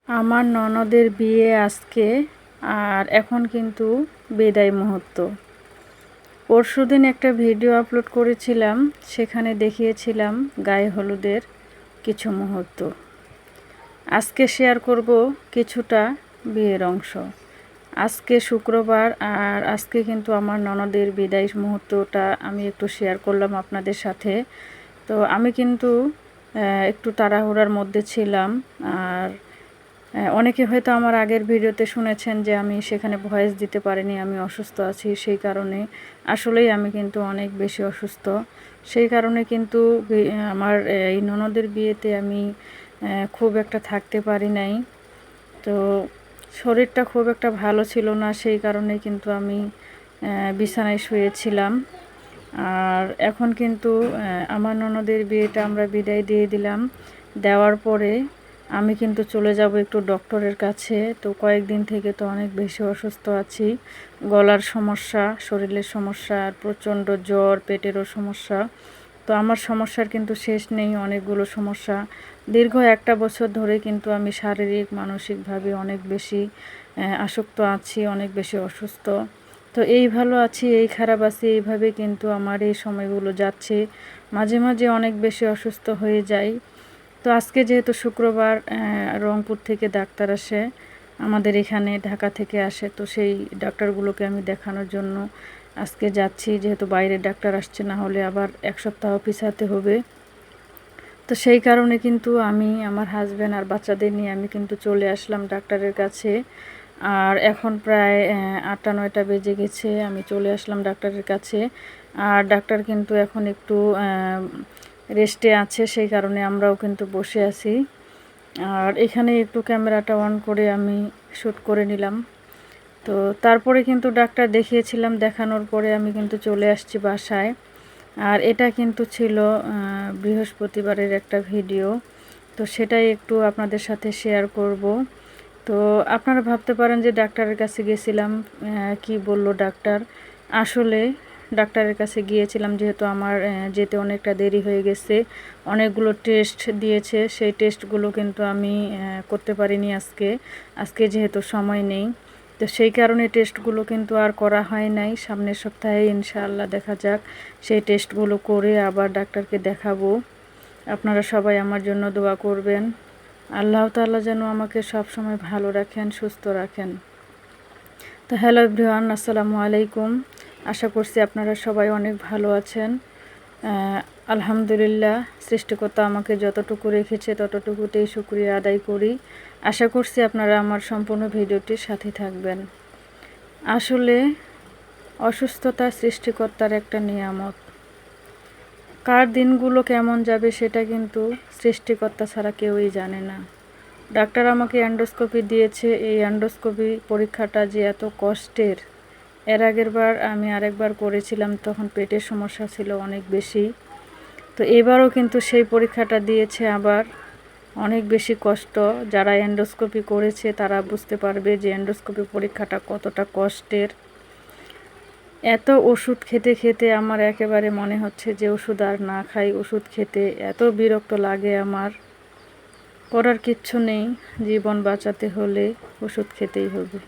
আমার ননদের বিয়ে আজকে, আর এখন কিন্তু বিদায় মুহূর্ত। পরশুদিন একটা ভিডিও আপলোড করেছিলাম, সেখানে দেখিয়েছিলাম গায়ে হলুদের কিছু মুহূর্ত। আজকে শেয়ার করব কিছুটা বিয়ের অংশ। আজকে শুক্রবার, আর আজকে কিন্তু আমার ননদের বিদায় মুহূর্তটা আমি একটু শেয়ার করলাম আপনাদের সাথে। তো আমি কিন্তু একটু তাড়াহুড়ার মধ্যে ছিলাম। আর অনেকে হয়তো আমার আগের ভিডিওতে শুনেছেন যে আমি সেখানে ভয়েস দিতে পারিনি, আমি অসুস্থ আছি। সেই কারণে আসলেই আমি কিন্তু অনেক বেশি অসুস্থ। সেই কারণে কিন্তু আমার এই ননদের বিয়েতে আমি খুব একটা থাকতে পারি নাই। তো শরীরটা খুব একটা ভালো ছিল না, সেই কারণে কিন্তু আমি বিছানায় শুয়েছিলাম। আর এখন কিন্তু আমার ননদের বিয়েটা আমরা বিদায় দিয়ে দিলাম। দেওয়ার পরে আমি কিন্তু চলে যাব একটু ডক্টরের কাছে। তো কয়েকদিন থেকে তো অনেক বেশি অসুস্থ আছি, গলার সমস্যা, শরীরের সমস্যা, আর প্রচণ্ড জ্বর, পেটেরও সমস্যা। তো আমার সমস্যার কিন্তু শেষ নেই, অনেকগুলো সমস্যা। দীর্ঘ একটা বছর ধরে কিন্তু আমি শারীরিক মানসিকভাবে অনেক বেশি আসক্ত আছি, অনেক বেশি অসুস্থ। তো এই ভালো আছি, এই খারাপ আছি, এইভাবে কিন্তু আমার এই সময়গুলো যাচ্ছে। মাঝে মাঝে অনেক বেশি অসুস্থ হয়ে যাই। তো আজকে যেহেতু শুক্রবার, রংপুর থেকে ডাক্তার আসে আমাদের এখানে, ঢাকা থেকে আসে। তো সেই ডাক্তারগুলোকে আমি দেখানোর জন্য আজকে যাচ্ছি, যেহেতু বাইরের ডাক্তার আসছে, না হলে আবার এক সপ্তাহ পিছাতে হবে। তো সেই কারণে কিন্তু আমি আমার হাজব্যান্ড আর বাচ্চাদের নিয়ে আমি কিন্তু চলে আসলাম ডাক্তারের কাছে। আর এখন প্রায় 8টা-9টা বেজে গেছে, আমি চলে আসলাম ডাক্তারের কাছে। আর ডাক্তার কিন্তু এখন একটু রেস্টে আছে, সেই কারণে আমরাও কিন্তু বসে আছি। আর এখানে একটু ক্যামেরাটা অন করে আমি শ্যুট করে নিলাম। তো তারপরে কিন্তু ডাক্তার দেখিয়েছিলাম, দেখানোর পরে আমি কিন্তু চলে আসছি বাসায়। আর এটা কিন্তু ছিল বৃহস্পতিবারের একটা ভিডিও, তো সেটাই একটু আপনাদের সাথে শেয়ার করব। তো আপনারা ভাবতে পারেন যে ডাক্তারের কাছে গেছিলাম, কি বলল ডাক্তার। আসলে ডাক্তারের কাছে গিয়েছিলাম যেহেতু আমার যেতে অনেকটা দেরি হয়ে গেছে। অনেকগুলো টেস্ট দিয়েছে, সেই টেস্টগুলো কিন্তু আমি করতে পারিনি আজকে যেহেতু সময় নেই। তো সেই কারণে টেস্টগুলো কিন্তু আর করা হয় নাই। সামনের সপ্তাহে ইনশাআল্লাহ দেখা যাক, সেই টেস্টগুলো করে আবার ডাক্তারকে দেখাবো। আপনারা সবাই আমার জন্য দোয়া করবেন। আল্লাহ তাআলা যেন আমাকে সব সময় ভালো রাখেন, সুস্থ রাখেন। তো হ্যালো এভরিওয়ান, আসসালামু আলাইকুম। আশা করছি আপনারা সবাই অনেক ভালো আছেন। আলহামদুলিল্লাহ, সৃষ্টিকর্তা আমাকে যতটুকু রেখেছে ততটুকুতেই শুকরিয়া আদায় করি। আশা করছি আপনারা আমার সম্পূর্ণ ভিডিওটির সাথে থাকবেন। আসলে অসুস্থতা সৃষ্টিকর্তার একটা নিয়ামত। কার দিনগুলো কেমন যাবে সেটা কিন্তু সৃষ্টিকর্তা ছাড়া কেউই জানে না। ডাক্তার আমাকে অ্যান্ডোস্কোপি দিয়েছে, এই অ্যান্ডোস্কোপি পরীক্ষাটা যে এত কষ্টের, এর আগের বার আমি আরেকবার করেছিলাম, তখন পেটের সমস্যা ছিল অনেক বেশি। তো এবারও কিন্তু সেই পরীক্ষাটা দিয়েছে আবার, অনেক বেশি কষ্ট। যারা অ্যান্ডোস্কোপি করেছে তারা বুঝতে পারবে যে অ্যান্ডোস্কোপি পরীক্ষাটা কতটা কষ্টের। এত ওষুধ খেতে খেতে আমার একেবারে মনে হচ্ছে যে ওষুধ আর না খাই। ওষুধ খেতে এত বিরক্ত লাগে আমার, করার কিচ্ছু নেই। জীবন বাঁচাতে হলে ওষুধ খেতেই হবে।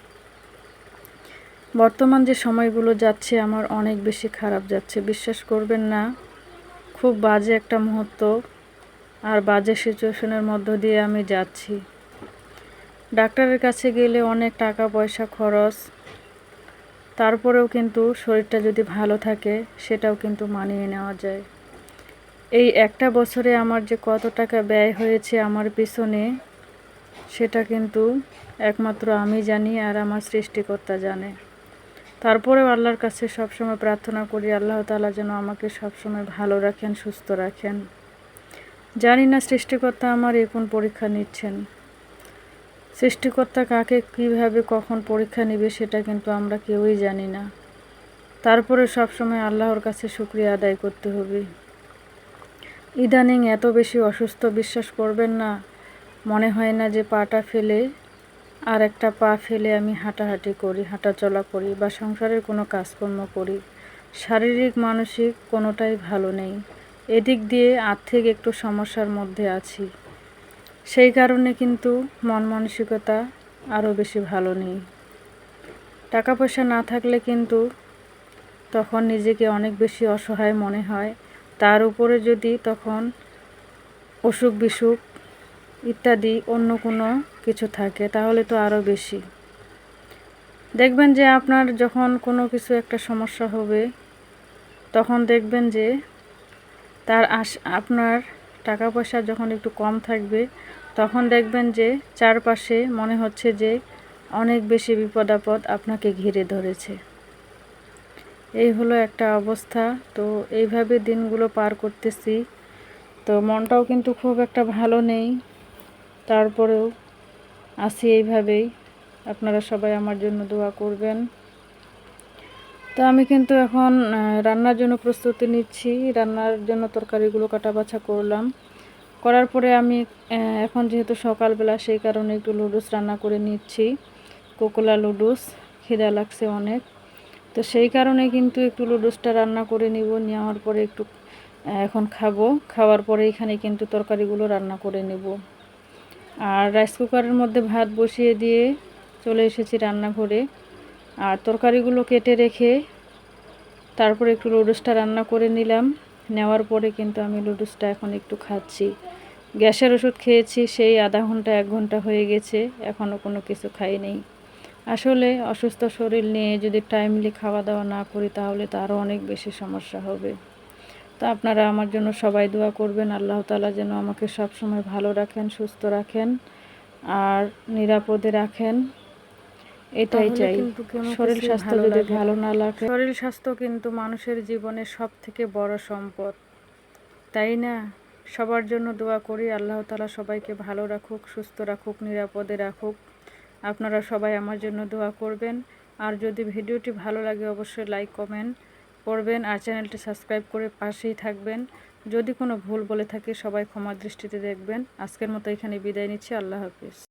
বর্তমান যে সময়গুলো যাচ্ছে আমার অনেক বেশি খারাপ যাচ্ছে, বিশ্বাস করবেন না। খুব বাজে একটা মুহূর্ত আর বাজে সিচুয়েশনের মধ্য দিয়ে আমি যাচ্ছি। ডাক্তারের কাছে গেলে অনেক টাকা পয়সা খরচ, তারপরেও কিন্তু শরীরটা যদি ভালো থাকে সেটাও কিন্তু মানিয়ে নেওয়া যায়। এই একটা বছরে আমার যে কত টাকা ব্যয় হয়েছে আমার পিছনে, সেটা কিন্তু একমাত্র আমি জানি আর আমার সৃষ্টিকর্তা জানে। তারপরেও আল্লাহর কাছে সবসময় প্রার্থনা করি, আল্লাহ তাআলা যেন আমাকে সবসময় ভালো রাখেন, সুস্থ রাখেন। জানি না সৃষ্টিকর্তা আমার কোন পরীক্ষা নিচ্ছেন। সৃষ্টিকর্তা কাকে কিভাবে কখন পরীক্ষা নেবে সেটা কিন্তু আমরা কেউই জানি না। তারপরে সবসময় আল্লাহর কাছে শুকরিয়া আদায় করতে হবে। ইদানিং এত বেশি অসুস্থ, বিশ্বাস করবেন না, মনে হয় না যে পাটা ফেলে আর একটা পা ফেলে আমি হাঁটাহাঁটি করি, হাঁটাচলা করি বা সংসারের কোনো কাজকর্ম করি। শারীরিক মানসিক কোনোটাই ভালো নেই। এদিক দিয়ে আর্থিক একটু সমস্যার মধ্যে আছি। সেই কারণে কিন্তু মন মানসিকতা আরও বেশি ভালো নেই। টাকা পয়সা না থাকলে কিন্তু তখন নিজেকে অনেক বেশি অসহায় মনে হয়। তার উপরে যদি তখন অসুখ বিসুখ ইত্যাদি অন্য কোনো কিছু থাকে তাহলে তো আরও বেশি। দেখবেন যে আপনার যখন কোনো কিছু একটা সমস্যা হবে তখন দেখবেন যে আপনার টাকা পয়সা যখন একটু কম থাকবে তখন দেখবেন যে চারপাশে মনে হচ্ছে যে অনেক বেশি বিপদ আপদ আপনাকে ঘিরে ধরেছে। এই হলো একটা অবস্থা। তো এইভাবে দিনগুলো পার করতেছি। তো মনটাও কিন্তু খুব একটা ভালো নেই, তারপরেও আছি এইভাবেই। আপনারা সবাই আমার জন্য দোয়া করবেন। তো আমি কিন্তু এখন রান্নার জন্য প্রস্তুতি নিচ্ছি। রান্নার জন্য তরকারিগুলো কাটা বাছা করলাম। করার পরে আমি এখন যেহেতু সকালবেলা সেই কারণে একটু লুডুস রান্না করে নিচ্ছি, কোকোলা লুডুস। খিদা লাগছে অনেক, তো সেই কারণে কিন্তু একটু লুডুসটা রান্না করে নিব। নেওয়ার পরে একটু এখন খাবো। খাওয়ার পরে এখানে কিন্তু তরকারিগুলো রান্না করে নেব। আর রাইস কুকারের মধ্যে ভাত বসিয়ে দিয়ে চলে এসেছি রান্নাঘরে। আর তরকারিগুলো কেটে রেখে তারপরে একটু লুডুসটা রান্না করে নিলাম। নেওয়ার পরে কিন্তু আমি লুডুসটা এখন একটু খাচ্ছি। গ্যাসের ওষুধ খেয়েছি সেই আধা ঘন্টা 1 ঘন্টা হয়ে গেছে, এখনও কোনো কিছু খাই নেই। আসলে অসুস্থ শরীর নিয়ে যদি টাইমলি খাওয়া দাওয়া না করি তাহলে তো আরও অনেক বেশি সমস্যা হবে। তো আপনারা আমার জন্য সবাই দোয়া করবেন। আল্লাহ তাআলা যেন আমাকে সবসময় ভালো রাখেন, সুস্থ রাখেন আর নিরাপদে রাখেন, এটাই চাই। শরীর স্বাস্থ্য যদি ভালো না লাগে, শরীর স্বাস্থ্য কিন্তু মানুষের জীবনের সবথেকে বড় সম্পদ, তাই না? সবার জন্য দোয়া করি আল্লাহ তাআলা সবাইকে ভালো রাখুক, সুস্থ রাখুক, নিরাপদে রাখুক। আপনারা সবাই আমার জন্য দোয়া করবেন। আর যদি ভিডিওটি ভালো লাগে অবশ্যই লাইক কমেন্ট করবেন আর চ্যানেলটি সাবস্ক্রাইব করে পাশেই থাকবেন। যদি কোনো ভুল বলে থাকি সবাই ক্ষমা দৃষ্টিতে দেখবেন। আজকের মতো এখানে বিদায় নিচ্ছি। আল্লাহ হাফিজ।